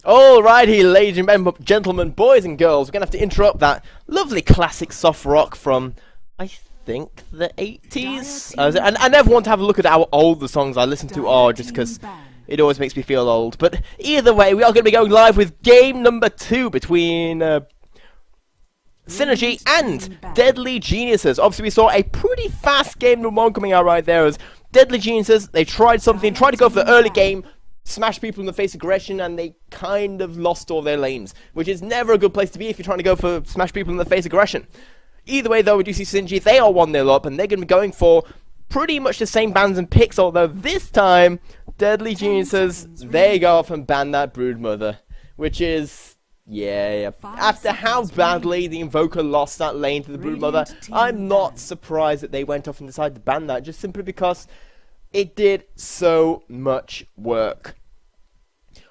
Alrighty, ladies and gentlemen, boys and girls, we're going to have to interrupt that lovely classic soft rock from, I think, the 80s? I never want to have a look at how old the songs I listen to are, just because it always makes me feel old. But either way, we are going to be going live with game number 2 between Synergy and Deadly Geniuses. Obviously, we saw a pretty fast game number 1 coming out right there as Deadly Geniuses. They tried something, tried to go for the early game, smash people in the face aggression, and they kind of lost all their lanes, which is never a good place to be if you're trying to go for smash people in the face aggression. Either way, though, we do see Synergy. They are 1-0 up, and they're going to be going for pretty much the same bans and picks, although this time, Deadly Geniuses, they go off and ban that Broodmother, which is... yeah. After how badly the Invoker lost that lane to the Broodmother, I'm not surprised that they went off and decided to ban that, just simply because it did so much work.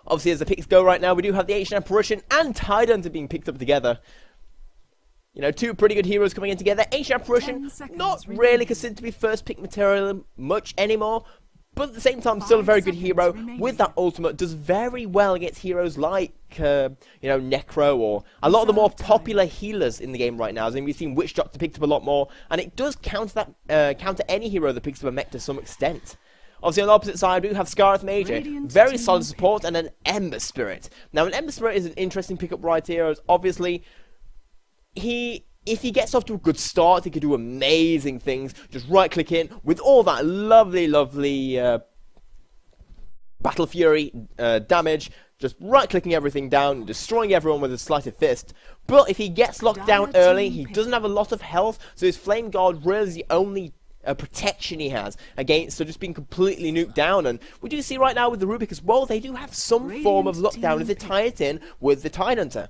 Obviously, as the picks go right now, we do have the Ancient Apparition and Tidehunter being picked up together. You know, 2 pretty good heroes coming in together. Ancient Apparition, not really considered to be first pick material much anymore, but at the same time, still a very good hero with that ultimate. Does very well against heroes like, you know, Necro or a lot of the more popular healers in the game right now. I mean, we've seen Witch Doctor picked up a lot more, and it does counter that, counter any hero that picks up a mech to some extent. Obviously, on the opposite side, we do have Scarlet Major, very solid support, and an Ember Spirit. Now, an Ember Spirit is an interesting pickup right here, as obviously, if he gets off to a good start, he can do amazing things. Just right-click in with all that lovely Battle Fury damage. Just right-clicking everything down, destroying everyone with a sleight of fist. But if he gets locked down early, he doesn't have a lot of health, so his Flame Guard really is the only protection he has against just being completely nuked down. And we do see right now with the Rubik as well, they do have some form of lockdown if they tie it in with the Tidehunter.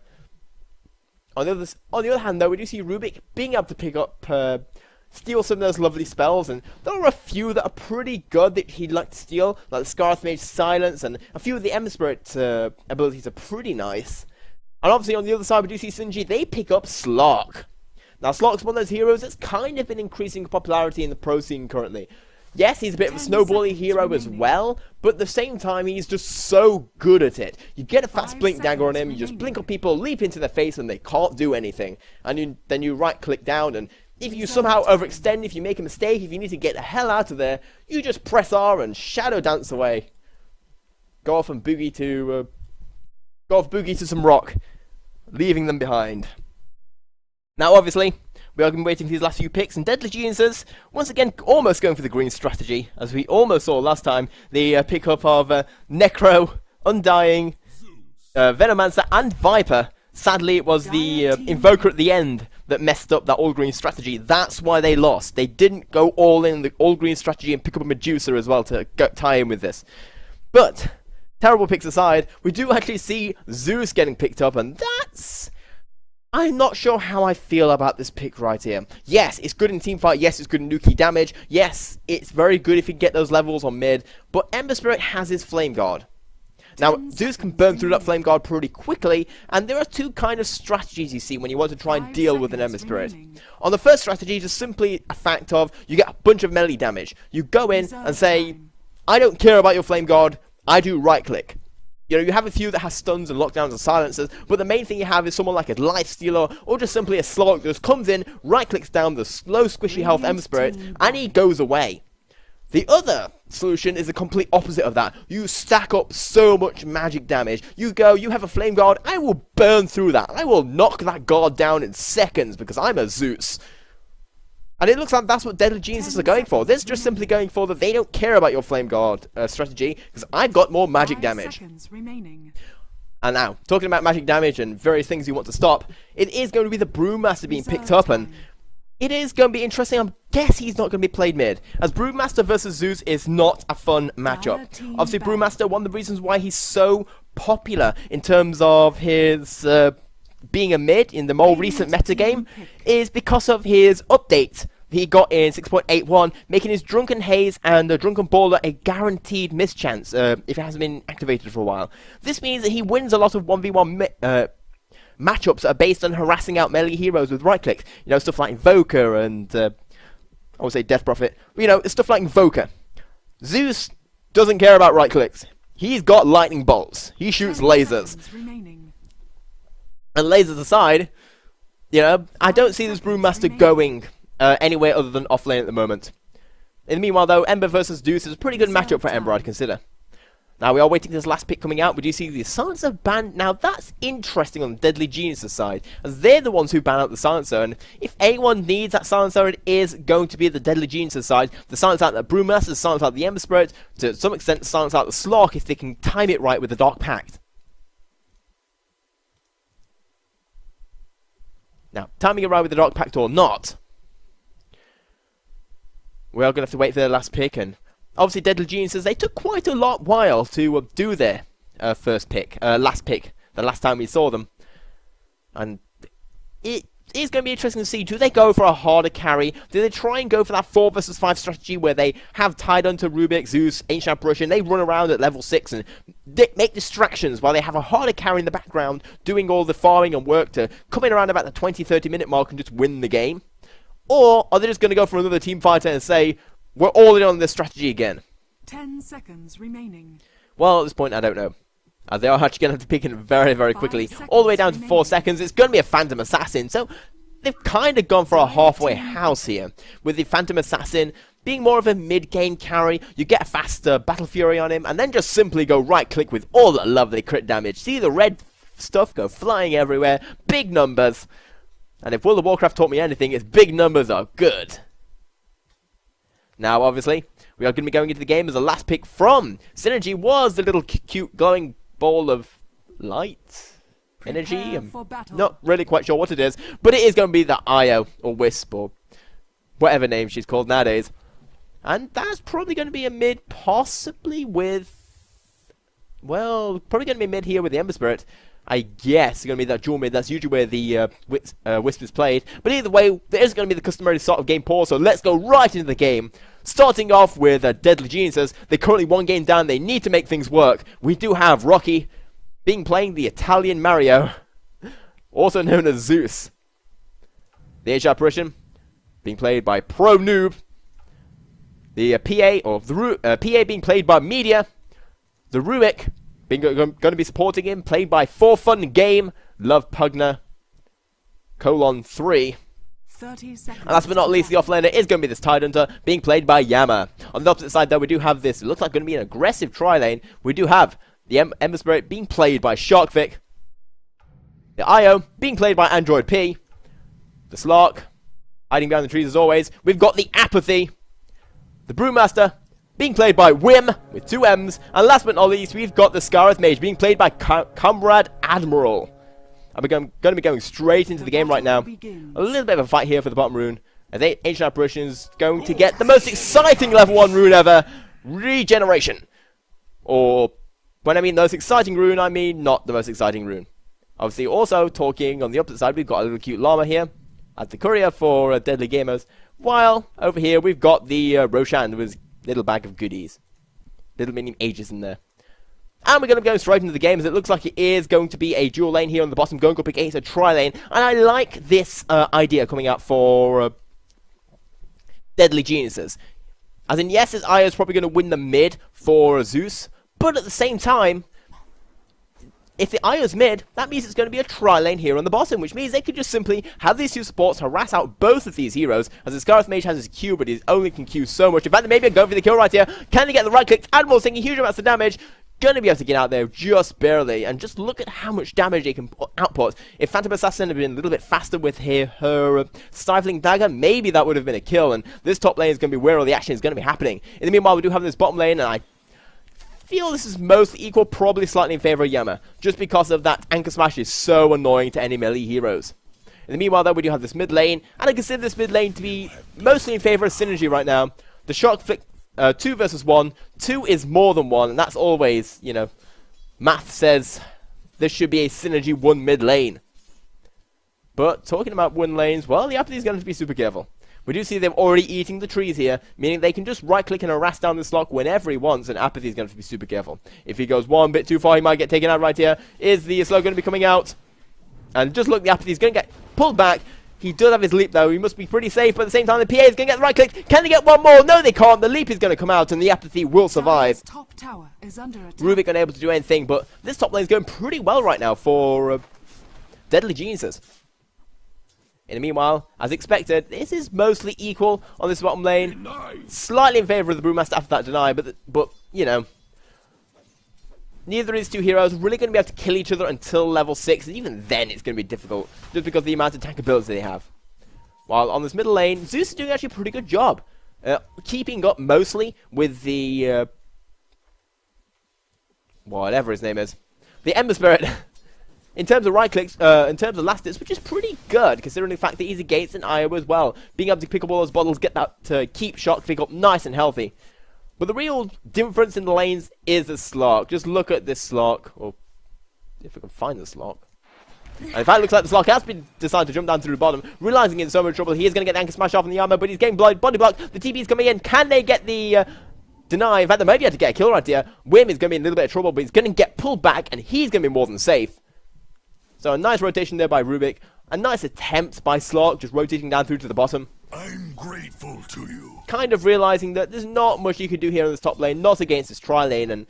On the other hand, though, we do see Rubik being able to pick up, steal some of those lovely spells, and there are a few that are pretty good that he'd like to steal, like the Scarlet Mage Silence, and a few of the Ember Spirit abilities are pretty nice. And obviously, on the other side, we do see Synergy, they pick up Slark. Now, Slark's one of those heroes that's kind of been increasing popularity in the pro scene currently. Yes, he's a bit of a snowbally hero as well, but at the same time, he's just so good at it. You get a fast blink dagger on him, you just blink on people, leap into their face, and they can't do anything. And then you right-click down, and if you somehow overextend, if you make a mistake, if you need to get the hell out of there, you just press R and shadow dance away. Go off boogie to some rock, leaving them behind. Now, obviously, we are going to be waiting for these last few picks, and Deadly Geniuses, once again, almost going for the green strategy, as we almost saw last time, the pickup of Necro, Undying, Venomancer, and Viper. Sadly, it was the Invoker at the end that messed up that all-green strategy. That's why they lost. They didn't go all in the all-green strategy and pick up a Medusa as well to tie in with this. But, terrible picks aside, we do actually see Zeus getting picked up, and that's... I'm not sure how I feel about this pick right here. Yes, it's good in teamfight. Yes, it's good in nuke damage. Yes, it's very good if you get those levels on mid. But Ember Spirit has his Flame Guard. Now, Zeus can burn through that Flame Guard pretty quickly, and there are 2 kind of strategies you see when you want to try and deal with an Ember Spirit. On the first strategy, it's just simply a fact of, you get a bunch of melee damage. You go in and say, I don't care about your Flame Guard, I do right-click. You know, you have a few that has stuns and lockdowns and silencers, but the main thing you have is someone like a Life Stealer, or just simply a Slog that just comes in, right-clicks down the slow, squishy health Ember Spirit, and he goes away. The other solution is the complete opposite of that. You stack up so much magic damage. You go, you have a Flame Guard, I will burn through that. I will knock that guard down in seconds, because I'm a Zeus. And it looks like that's what Deadly Geniuses are going for. They're just simply going for that they don't care about your Flame Guard strategy, because I've got more magic damage. And now, talking about magic damage and various things you want to stop, it is going to be the Brewmaster being picked up, and it is going to be interesting. I guess he's not going to be played mid, as Brewmaster versus Zeus is not a fun matchup. Obviously, Brewmaster, one of the reasons why he's so popular in terms of his... being a mid in the more recent metagame is because of his update he got in 6.81, making his Drunken Haze and Drunken Baller a guaranteed mischance if it hasn't been activated for a while. This means that he wins a lot of 1v1 matchups that are based on harassing out melee heroes with right clicks. You know, stuff like Invoker and I would say Death Prophet. But, you know, it's stuff like Invoker. Zeus doesn't care about right clicks. He's got lightning bolts. He shoots lasers. And lasers aside, you know, I don't see this Brewmaster going anywhere other than off lane at the moment. In the meanwhile, though, Ember versus Deuce is a pretty good matchup for Ember, I'd consider. Now, we are waiting for this last pick coming out. We do see the Silencer ban. Now, that's interesting on the Deadly Geniuses side, as they're the ones who ban out the Silencer. And if anyone needs that Silencer, it is going to be the Deadly Geniuses side. The silence out the Brewmaster, the silence out the Ember Spirit, to some extent, silence out the Slork if they can time it right with the Dark Pact. Now, timing it right with the Dark Pact or not, we are going to have to wait for their last pick, and obviously Deadly Geniuses, they took quite a while to do their last pick, the last time we saw them. And it is going to be interesting to see, do they go for a harder carry? Do they try and go for that 4 versus 5 strategy where they have Tidon to Rubik, Zeus, Ancient Apparition, they run around at level 6 and make distractions while they have a harder carry in the background doing all the farming and work to come in around about the 20-30 minute mark and just win the game? Or are they just going to go for another team fighter and say, we're all in on this strategy again? 10 seconds remaining. Well, at this point, I don't know. As they are actually going to have to pick it very, very quickly. All the way down to 4 seconds. It's going to be a Phantom Assassin. So they've kind of gone for a halfway house here. With the Phantom Assassin being more of a mid-game carry. You get a faster Battle Fury on him. And then just simply go right-click with all that lovely crit damage. See the red stuff go flying everywhere. Big numbers. And if World of Warcraft taught me anything, it's big numbers are good. Now, obviously, we are going to be going into the game as the last pick from Synergy was the little cute glowing ball of light? Energy? I'm not really quite sure what it is, but it is going to be the Io, or Wisp, or whatever name she's called nowadays. And that's probably going to be a mid, possibly with, well, probably going to be mid here with the Ember Spirit. I guess it's going to be that dual mid. That's usually where the Wisp is played. But either way, there is going to be the customary sort of game pause. So let's go right into the game. Starting off with Deadly Geniuses. They're currently 1 game down. They need to make things work. We do have Rocky playing the Italian Mario, also known as Zeus. The Ancient Apparition being played by Pro Noob. The PA being played by Media. The Rubik going to be supporting him, played by For Fun Game, Love Pugner, :3. 30 seconds. And last but not least, the offlaner is going to be this Tidehunter, being played by Yama. On the opposite side, though, we do have this, it looks like going to be an aggressive tri-lane. We do have the Ember Spirit being played by Sharkvic, the Io being played by Android P, the Slark hiding behind the trees as always. We've got the Apathy, the Brewmaster being played by Wim, with 2 M's. And last but not least, we've got the Scarith Mage, being played by Comrade Admiral. And we're going to be going straight into the game right now. A little bit of a fight here for the bottom rune. As Ancient Apparition's going to get the most exciting level 1 rune ever, Regeneration. Or, when I mean the most exciting rune, I mean not the most exciting rune. Obviously, also talking on the opposite side, we've got a little cute llama here as the courier for Deadly Gamers. While, over here, we've got the Roshan with his little bag of goodies. Little mini ages in there. And we're going to go straight into the game, as it looks like it is going to be a dual lane here on the bottom, going up against a tri-lane. And I like this idea coming out for Deadly Geniuses. As in, yes, this Io is probably going to win the mid for Zeus, but at the same time, if the Io's mid, that means it's going to be a tri-lane here on the bottom, which means they could just simply have these 2 supports harass out both of these heroes, as the Scarith Mage has his Q, but he only can Q so much. In fact, maybe going for the kill right here. Can they get the right click? Admiral's taking huge amounts of damage. Going to be able to get out there just barely, and just look at how much damage they can output. If Phantom Assassin had been a little bit faster with her Stifling Dagger, maybe that would have been a kill, and this top lane is going to be where all the action is going to be happening. In the meanwhile, we do have this bottom lane, and I feel this is mostly equal, probably slightly in favor of Yama, just because of that Anchor Smash is so annoying to any melee heroes. In the meanwhile, though, we do have this mid lane, and I consider this mid lane to be mostly in favor of Synergy right now. The Shark Flick 2 versus 1. 2 is more than 1, and that's always, you know, math says there should be a Synergy 1 mid lane. But talking about 1 lanes, well, the Apathy is going to be super careful. We do see them already eating the trees here, meaning they can just right-click and harass down this lock whenever he wants, and Apathy is going to be super careful. If he goes 1 bit too far, he might get taken out right here. Is the slow going to be coming out? And just look, the Apathy is going to get pulled back. He does have his leap though, he must be pretty safe, but at the same time the PA is going to get the right click. Can they get one more? No they can't, the leap is going to come out and the apathy will survive. Top tower is under attack. Rubik unable to do anything, but this top lane is going pretty well right now for Deadly Geniuses. In the meanwhile, as expected, this is mostly equal on this bottom lane. Slightly in favour of the Brewmaster after that deny, but you know, neither of these two heroes are really going to be able to kill each other until level 6, and even then it's going to be difficult, just because of the amount of tank abilities they have. While on this middle lane, Zeus is doing actually a pretty good job, keeping up mostly with the, whatever his name is, the Ember Spirit. In terms of right clicks, in terms of last hits, which is pretty good, considering the fact that he's against an Iowa as well. Being able to pick up all those bottles, get that to keep shock, pick up nice and healthy. But the real difference in the lanes is the Slark. Just look at this Slark, or if we can find the Slark. And in fact, it looks like the Slark has been decided to jump down through the bottom, realizing he's in so much trouble. He is going to get the Anchor Smash off in the armor, but he's getting body blocked. The TP is coming in. Can they get the deny? In fact, they may be able to get a kill right here. Wim is going to be in a little bit of trouble, but he's going to get pulled back, and he's going to be more than safe. So a nice rotation there by Rubik. A nice attempt by Slark, just rotating down through to the bottom. I'm grateful to you. Kind of realizing that there's not much you can do here in this top lane, not against this tri lane, and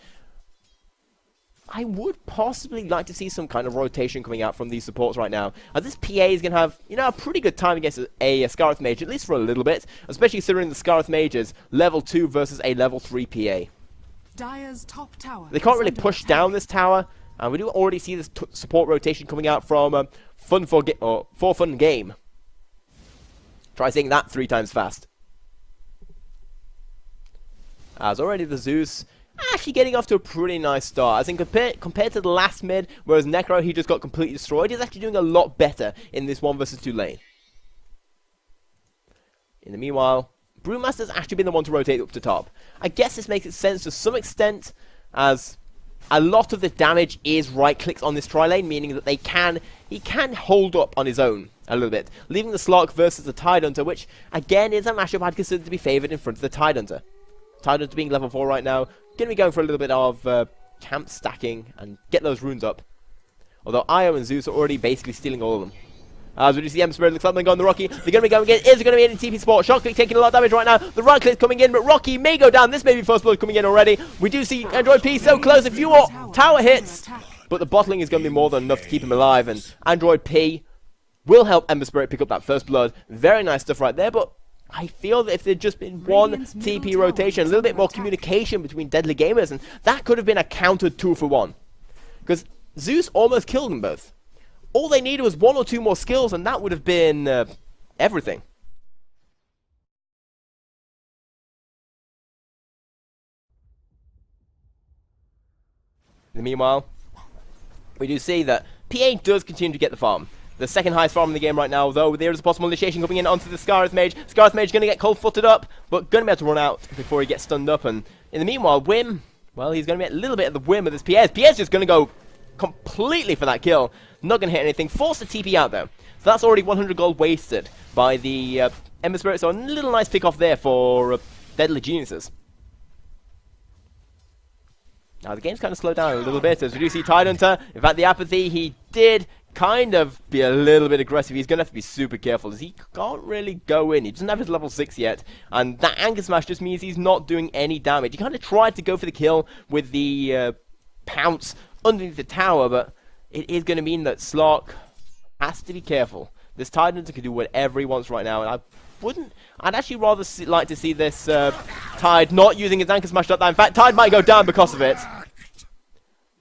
I would possibly like to see some kind of rotation coming out from these supports right now. As this PA is going to have, you know, a pretty good time against a Scarlet Mage, at least for a little bit, especially considering the Scarlet Mage is level 2 versus a level 3 PA. Dire's top tower. They can't is really under push attack. down this tower. And we do already see this support rotation coming out from For Fun Game. Try saying that 3 times fast. As already the Zeus actually getting off to a pretty nice start. As in compared to the last mid, whereas Necro, he just got completely destroyed, he's actually doing a lot better in this 1 versus 2 lane. In the meanwhile, Brewmaster's actually been the one to rotate up to top. I guess this makes sense to some extent, as a lot of the damage is right clicks on this tri lane, meaning that he can hold up on his own a little bit, leaving the Slark versus the Tidehunter, which again is a matchup I'd consider to be favoured in front of the Tidehunter. Tidehunter being level 4 right now, going to be going for a little bit of camp stacking and get those runes up. Although Io and Zeus are already basically stealing all of them. As we do see Ember Spirit, looks like they're going the Rocky. They're going to be going again. Is it going to be any TP support? Shock click taking a lot of damage right now. The right click coming in, but Rocky may go down. This may be first blood coming in already. We do see Android P so close. A few more tower hits, but the bottling is going to be more than enough to keep him alive. And Android P will help Ember Spirit pick up that first blood. Very nice stuff right there, but I feel that if there'd just been one TP rotation, a little bit more communication between Deadly Gamers, and that could have been a counter 2-for-1. Because Zeus almost killed them both. All they needed was 1 or 2 more skills, and that would have been everything. In the meanwhile, we do see that PA does continue to get the farm. The second highest farm in the game right now, though there is a possible initiation coming in onto the Scarlet Mage. Scarlet Mage going to get cold-footed up, but going to be able to run out before he gets stunned up. And in the meanwhile, Wim, well, he's going to be a little bit of the whim of this PS. PS just going to go completely for that kill. Not going to hit anything. Force the TP out, though. So that's already 100 gold wasted by the Ember Spirit. So a little nice pick off there for Deadly Geniuses. Now, the game's kind of slowed down a little bit as we do see Tidehunter. In fact, the apathy, he did kind of be a little bit aggressive. He's going to have to be super careful as he can't really go in. He doesn't have his level 6 yet. And that Anchor Smash just means he's not doing any damage. He kind of tried to go for the kill with the pounce underneath the tower, but it is going to mean that Slark has to be careful. This Tidehunter can do whatever he wants right now, and I'd actually rather like to see this Tide not using his Anchor Smash like that. In fact, Tide might go down because of it.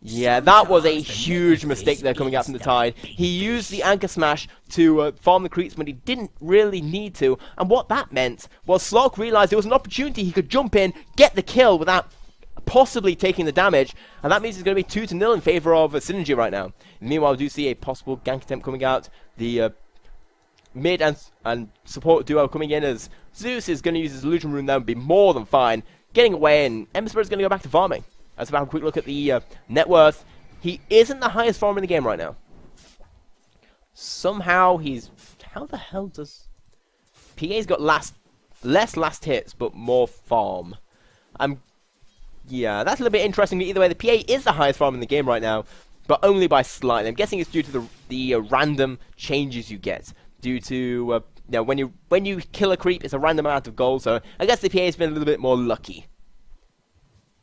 Yeah, that was a huge mistake there coming out from the Tide. He used the Anchor Smash to farm the creeps when he didn't really need to, and what that meant was Slark realized there was an opportunity he could jump in, get the kill without possibly taking the damage, and that means it's going to be 2-0 in favor of Synergy right now. Meanwhile, we do see a possible gank attempt coming out. The mid and support duo coming in as Zeus is going to use his illusion rune there and be more than fine, getting away, and Ember Spirit's going to go back to farming. Let's have a quick look at the net worth. He isn't the highest farmer in the game right now. Somehow he's... How the hell does... PA's got less last hits, but more farm. Yeah, that's a little bit interesting. Either way, the PA is the highest farm in the game right now, but only by slightly. I'm guessing it's due to the random changes you get due to you know, when you kill a creep, it's a random amount of gold. So I guess the PA has been a little bit more lucky.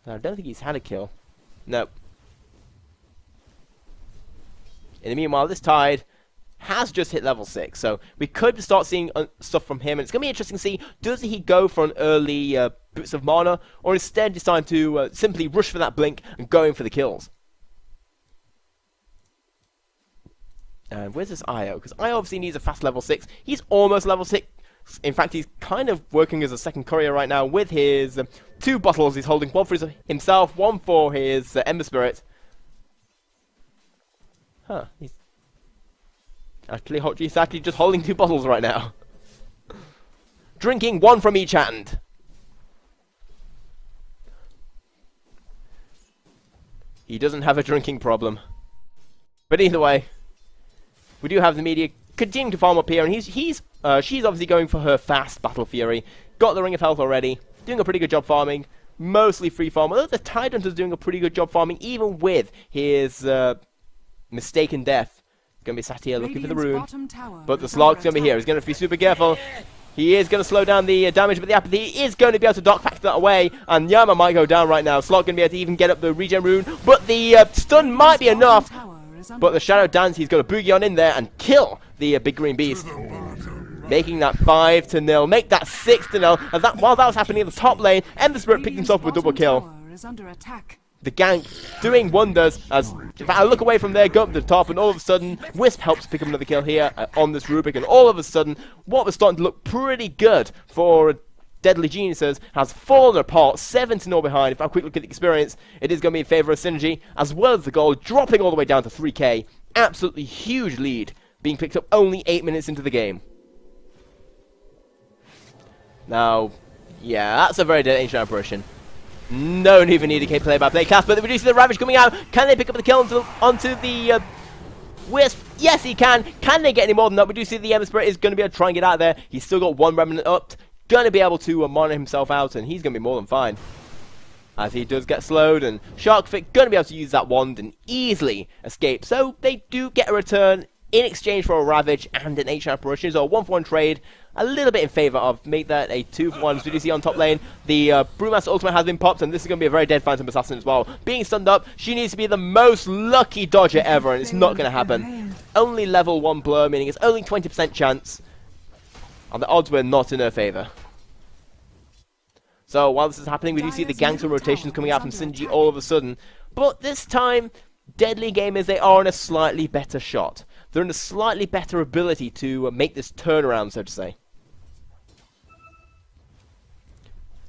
I don't think he's had a kill. No. In the meanwhile, this Tide has just hit level 6, so we could start seeing stuff from him, and it's going to be interesting to see, does he go for an early boost of mana, or instead decide to simply rush for that blink and go in for the kills. And where's this Io? Because Io obviously needs a fast level 6. He's almost level 6. In fact, he's kind of working as a second courier right now with his 2 bottles he's holding. One for himself, one for his Ember Spirit. Huh, he's actually just holding 2 bottles right now. Drinking one from each hand. He doesn't have a drinking problem. But either way, we do have the media continuing to farm up here, and she's obviously going for her fast Battle Fury. Got the Ring of Health already, doing a pretty good job farming, mostly free farm. Although the Tide Hunter's doing a pretty good job farming, even with his mistaken death. Going to be sat here looking for the rune, but the Slog's going to be here. He's going to have to be super careful. He is going to slow down the damage, but the Apathy is going to be able to dock back that away, and Yama might go down right now. Slog going to be able to even get up the regen rune, but the stun might be enough. But the Shadow Dance, he's going to boogie on in there and kill the big green beast, making that 5-0, make that 6-0. As while that was happening in the top lane, Ember Spirit picked himself up with a double kill. The gank doing wonders as in fact, I look away from there, go up to the top, and all of a sudden Wisp helps pick up another kill here on this Rubik, and all of a sudden what was starting to look pretty good for Deadly Geniuses has fallen apart, 7-0 behind. If I have a quick look at the experience, it is going to be in favour of Synergy, as well as the goal dropping all the way down to 3k. Absolutely huge lead, being picked up only 8 minutes into the game. Now, yeah, that's a very dead ancient apparition. No even need a play-by-play cast, but we do see the Ravage coming out. Can they pick up the kill onto the Wisp? Yes, he can. Can they get any more than that? We do see the Ember Spirit is going to be able to try and get out there. He's still got 1 remnant up. Going to be able to monitor himself out, and he's going to be more than fine. As he does get slowed, and Sharkfit going to be able to use that wand and easily escape. So they do get a return in exchange for a Ravage and an Ancient Apparition. So a 1-for-1 trade, a little bit in favour of, make that a 2-for-1. So you see on top lane, the Brewmaster Ultimate has been popped, and this is going to be a very dead Phantom Assassin as well. Being stunned up, she needs to be the most lucky dodger ever, and it's not going to happen. Only level 1 blur, meaning it's only 20% chance. And the odds were not in her favour. So while this is happening, we do see the ganks and rotations coming out from Synergy all of a sudden. But this time, Deadly Gamers, they are in a slightly better shot. They're in a slightly better ability to make this turnaround, so to say.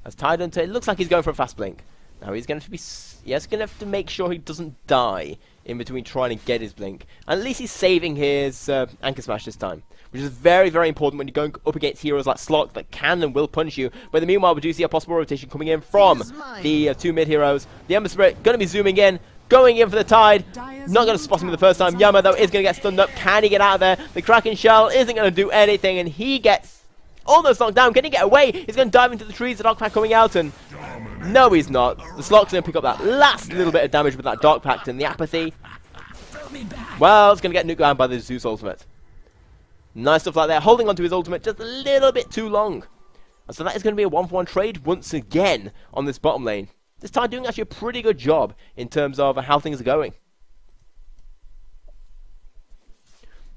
As Tide Hunter, it looks like he's going for a fast blink. Now he's going to be, yes, going to have to make sure he doesn't die in between trying to get his blink. And at least he's saving his Anchor Smash this time, which is very, very important when you're going up against heroes like Slok that can and will punish you. But in the meanwhile, we do see a possible rotation coming in from the 2 mid heroes. The Ember Spirit going to be zooming in, going in for the Tide. Not going to spot him the first time. Yama, though, is going to get stunned up. Can he get out of there? The Kraken Shell isn't going to do anything, and he gets almost knocked down. Can he get away? He's going to dive into the trees. The Dark Pact coming out, and no, he's not. The Slok's going to pick up that last little bit of damage with that Dark Pact, and the Apathy, well, it's going to get nuked down by the Zeus ultimate. Nice stuff like that. Holding onto his ultimate just a little bit too long. And so that is going to be a 1-for-1 trade once again on this bottom lane. This time doing actually a pretty good job in terms of how things are going.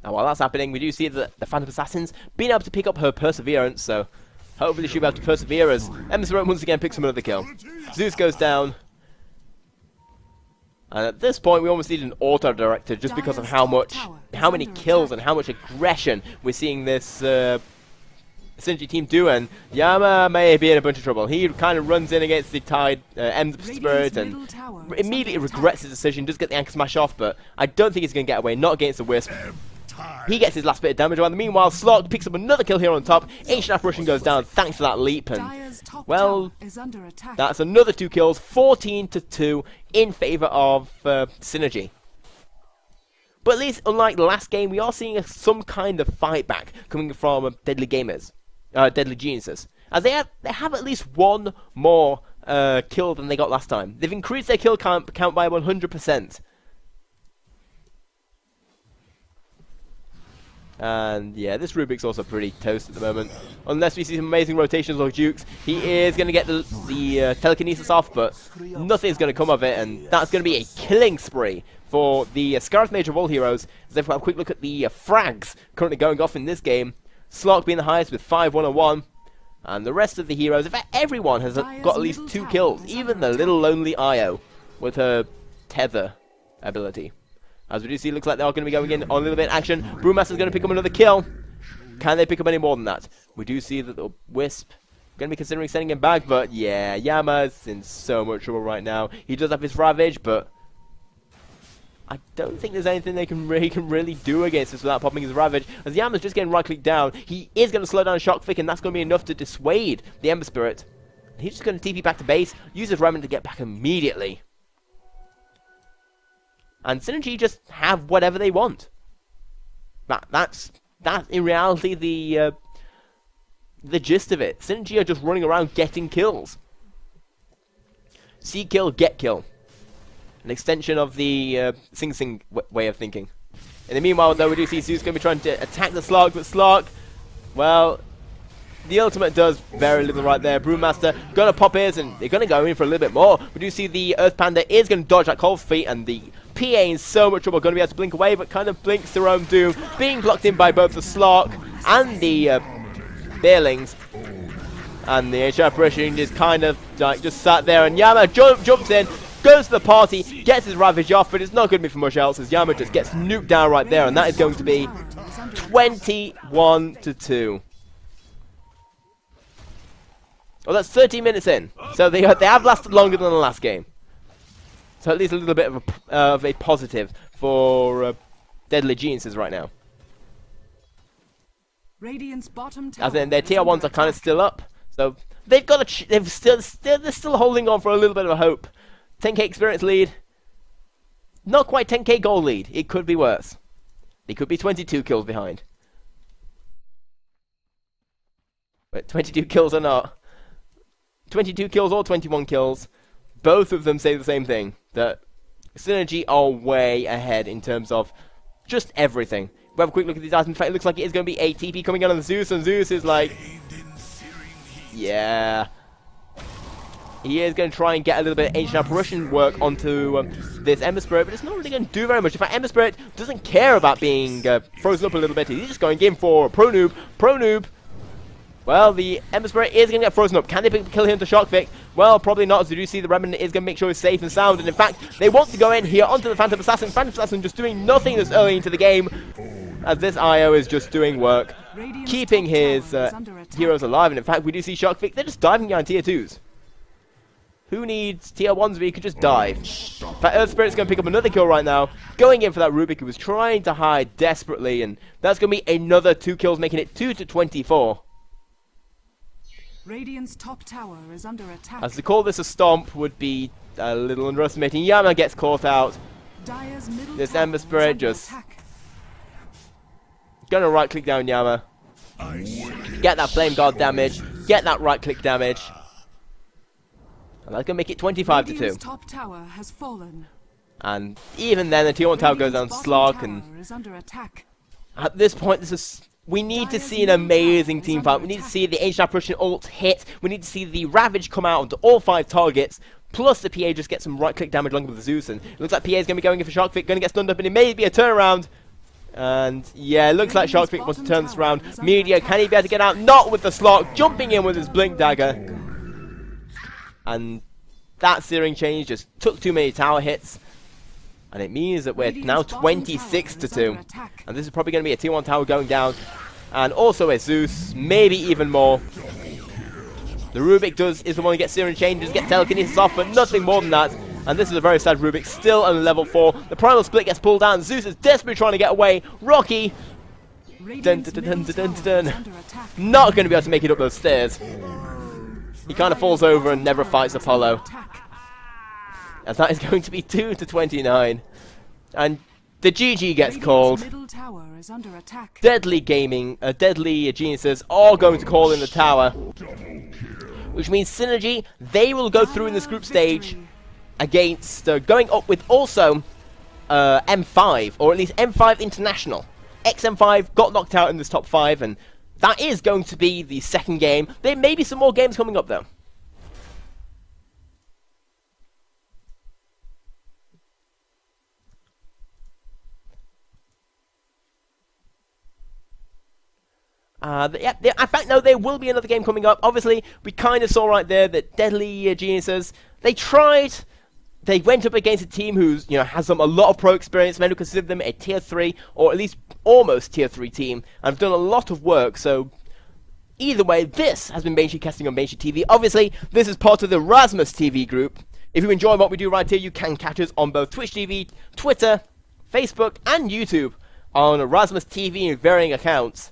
Now while that's happening, we do see that the Phantom Assassins being able to pick up her Perseverance, so hopefully she'll be able to persevere as Ember Spirit once again picks up another kill. Zeus goes down. And at this point, we almost need an auto-director just because of how many kills and how much aggression we're seeing this Synergy team do. And Yama may be in a bunch of trouble. He kind of runs in against the Tide Ember Spirit and immediately regrets his decision, does get the Anchor Smash off, but I don't think he's going to get away, not against the Wisp. He gets his last bit of damage on. Meanwhile, Slok picks up another kill here on top. Ancient Apparition goes down thanks to that leap. And, well, that's another 2 kills. 14-2 in favour of Synergy. But at least, unlike the last game, we are seeing some kind of fight back coming from Deadly Gamers. Deadly Geniuses. As they have at least 1 more kill than they got last time. They've increased their kill count by 100%. And yeah, this Rubik's also pretty toast at the moment. Unless we see some amazing rotations or jukes, he is going to get the telekinesis off, but nothing's going to come of it, and that's going to be a killing spree for the Scarlet Mage of all heroes. As if we have a quick look at the frags currently going off in this game, Slark being the highest with 5-1-1, and the rest of the heroes, in fact everyone has got at least 2 kills, even the little lonely Io with her tether ability. As we do see, looks like they are going to be going in on a little bit of action. Brewmaster's going to pick up another kill. Can they pick up any more than that? We do see that the Wisp going to be considering sending him back, but yeah, Yama's in so much trouble right now. He does have his Ravage, but I don't think there's anything they can really do against this without popping his Ravage. As Yama's just getting right-clicked down, he is going to slow down Shockfic, and that's going to be enough to dissuade the Ember Spirit. He's just going to TP back to base, use his Remnant to get back immediately. And Synergy just have whatever they want. That's in reality the gist of it. Synergy are just running around getting kills. See kill, get kill. An extension of the Sing Sing way of thinking. In the meanwhile, though, we do see Zeus going to be trying to attack the Slark, but Slark, well, the ultimate does very little right there. Brewmaster going to pop ears, and they're going to go in for a little bit more. We do see the Earth Panda is going to dodge that cold feet, and the PA in so much trouble, going to be able to blink away, but kind of blinks their own doom, being blocked in by both the Slark and the Bearlings. And the HR Apparition is kind of like just sat there, and Yama jumps in, goes to the party, gets his Ravage off, but it's not going to be for much else as Yama just gets nuked down right there, and that is going to be 21-2. Well, that's 30 minutes in, so they have lasted longer than the last game. So at least a little bit of a positive for Deadly Geniuses right now. Radiant's bottom tower As in their tier 1s are kind of still up, so they've got they're still holding on for a little bit of a hope. 10k experience lead, not quite 10k gold lead. It could be worse. They could be 22 kills behind. But 22 kills or not, 22 kills or 21 kills, both of them say the same thing, that Synergy are way ahead in terms of just everything. We have a quick look at these items. In fact, it looks like it is going to be a TP coming in on the Zeus, and Zeus is like, yeah. He is going to try and get a little bit of Ancient Apparition work onto this Ember Spirit, but it's not really going to do very much. In fact, Ember Spirit doesn't care about being frozen up a little bit. He's just going in for Pro Noob. Pro Noob. Well, the Ember Spirit is going to get frozen up. Can they kill him to Shockfic? Well, probably not, as we do see the Remnant is going to make sure he's safe and sound. And in fact, they want to go in here onto the Phantom Assassin. Phantom Assassin just doing nothing this early into the game, as this IO is just doing work, keeping his heroes alive. And in fact, we do see Shockfic. They're just diving behind tier 2s. Who needs tier 1s where you could just dive? In fact, Earth Spirit's going to pick up another kill right now, going in for that Rubik who was trying to hide desperately. And that's going to be another 2 kills, making it 2-24. Radiant's top tower is under attack. As to call this a stomp would be a little underestimating. Yama gets caught out. Dire's middle This tower Ember is Spirit under just attack. gonna right click down Yama. Get that Flame Guard damage. Get that right click damage. And that's gonna make it 25-2. Radiant's top tower has fallen. And even then the tier 1 tower goes down Radiant's Slark, bottom and tower is under attack. at this point we need to see an amazing team fight. We need to see the Ancient Apparition ult hit. We need to see the Ravage come out onto all 5 targets. Plus the PA just get some right click damage along with the Zeus. And it looks like PA is going to be going in for Shockfic, going to get stunned up, and it may be a turnaround. And yeah, it looks like Shockfic wants to turn this around. Media, can he be able to get out? Not with the Slark, jumping in with his Blink Dagger. And that Searing Change just took too many tower hits. And it means that we're now 26-2. And this is probably going to be a tier 1 tower going down. And also a Zeus, maybe even more. The Rubik is the one who gets Searing Change, does get Telekinesis off, but nothing more than that. And this is a very sad Rubik, still on level 4. The Primal Split gets pulled down. Zeus is desperately trying to get away. Rocky, dun, dun, dun, dun, dun, dun. Not going to be able to make it up those stairs. He kind of falls over and never fights Apollo. As that is going to be 2-29. And the GG gets called. Deadly Gaming, Deadly Geniuses are going to call in the tower. Which means Synergy, they will go through in this group stage against, going up with also M5, or at least M5 International. XM5 got knocked out in this top 5, and that is going to be the second game. There may be some more games coming up, though. In fact, no, there will be another game coming up. Obviously, we kind of saw right there that Deadly Geniuses, they went up against a team who's, has a lot of pro experience. Many consider them a tier 3, or at least almost tier 3 team, and have done a lot of work. So, either way, this has been Mainstream Casting on Mainstream TV. Obviously, this is part of the Rasmus TV group. If you enjoy what we do right here, you can catch us on both Twitch TV, Twitter, Facebook, and YouTube on Rasmus TV in varying accounts.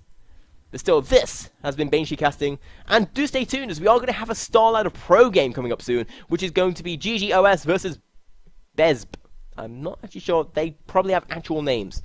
But still, this has been Banshee Casting, and do stay tuned as we are going to have a Starlighter Pro game coming up soon, which is going to be GGOS versus Bezb. I'm not actually sure, they probably have actual names.